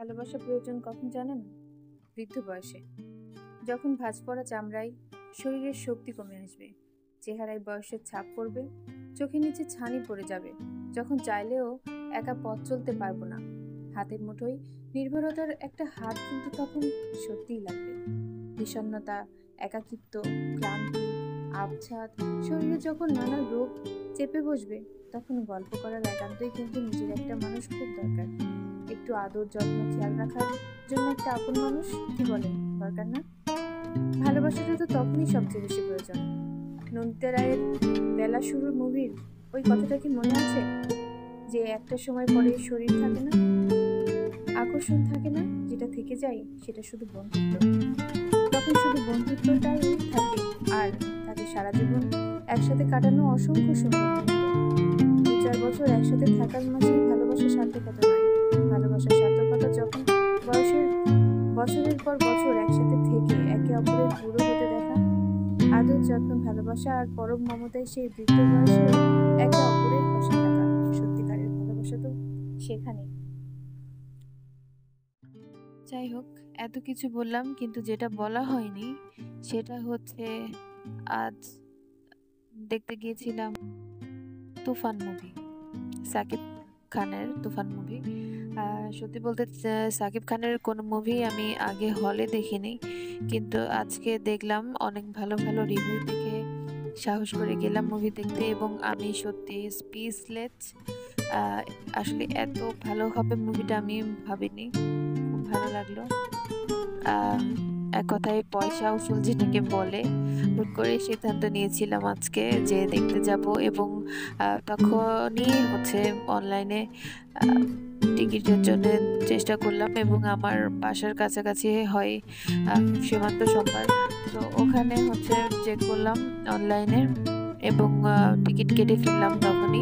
ভালোবাসা প্রয়োজন কখন জানেন? বৃদ্ধ বয়সে, যখন ভাঁজ পড়া চামড়ায় শরীরের শক্তি কমে আসবে, চেহারায় বয়সের ছাপ পড়বে, চোখের নিচে ছানি পড়ে যাবে, যখন চাইলেও একা পথ চলতে পারবো না। হাতের মুঠোয় নির্ভরতার একটা হাত কিন্তু তখন সত্যিই লাগবে। বিষণ্ণতা, একাকিত্ব, ক্লান্তি, আবছাদ, শরীরে যখন নানা রোগ চেপে বসবে, তখন গল্প করার একান্তই কিন্তু নিজের একটা মানুষ খুব দরকার। একটু আদর, যত্ন, খেয়াল রাখার জন্য একটা আপন মানুষ, কি বলেন, দরকার না? ভালোবাসাটা তো তখনই সবচেয়ে বেশি প্রয়োজন। নন্দিতা রায়ের বেলা শুরুর মুভির ওই কথাটা কি মনে আছে? যে একটা সময় পরে শরীর থাকে না, আকর্ষণ থাকে না, যেটা থেকে যায় সেটা শুধু বন্ধুত্ব। তখন শুধু বন্ধুত্বটাই থাকে, আর থাকে সারা জীবন একসাথে কাটানো অসংখ্য সুন্দর মুহূর্ত। 2-4 বছর একসাথে থাকার মাঝে ভালোবাসার সার্থকতা নয়। ভালোবাসার সার্থকতা যখন বছরের পর বছর একসাথে থেকে একে অপরের বুড়ো হতে দেখা, আদর, যত্ন, ভালোবাসা আর পরম মমতায় সেই বৃদ্ধ বয়সেও একে অপরের পাশে থাকা। সত্যিকারের ভালোবাসা তো সেখানে। যাই হোক, এত কিছু বললাম, কিন্তু যেটা বলা হয়নি সেটা হচ্ছে আজ দেখতে গিয়েছিলাম তুফান মুভি, সাকিব খানের তুফান মুভি। সত্যি বলতে সাকিব খানের কোনো মুভি আমি আগে হলে দেখিনি, কিন্তু আজকে দেখলাম অনেক ভালো ভালো রিভিউ দেখে সাহস করে গেলাম মুভি দেখতে, এবং আমি সত্যি স্পিচলেস। আসলে এত ভালো হবে মুভিটা আমি ভাবিনি, খুব ভালো লাগলো। এক কথায় পয়সা উসুল যেটাকে বলে, হুট করে সিদ্ধান্ত নিয়েছিলাম আজকে যে দেখতে যাব, এবং তখনই অনলাইনে টিকিটের জন্য চেষ্টা করলাম, এবং আমার বাসার কাছাকাছি হয় সীমান্ত সম্ভার, তো ওখানে চেক করলাম অনলাইনে, এবং টিকিট কেটে ফেললাম তখনই।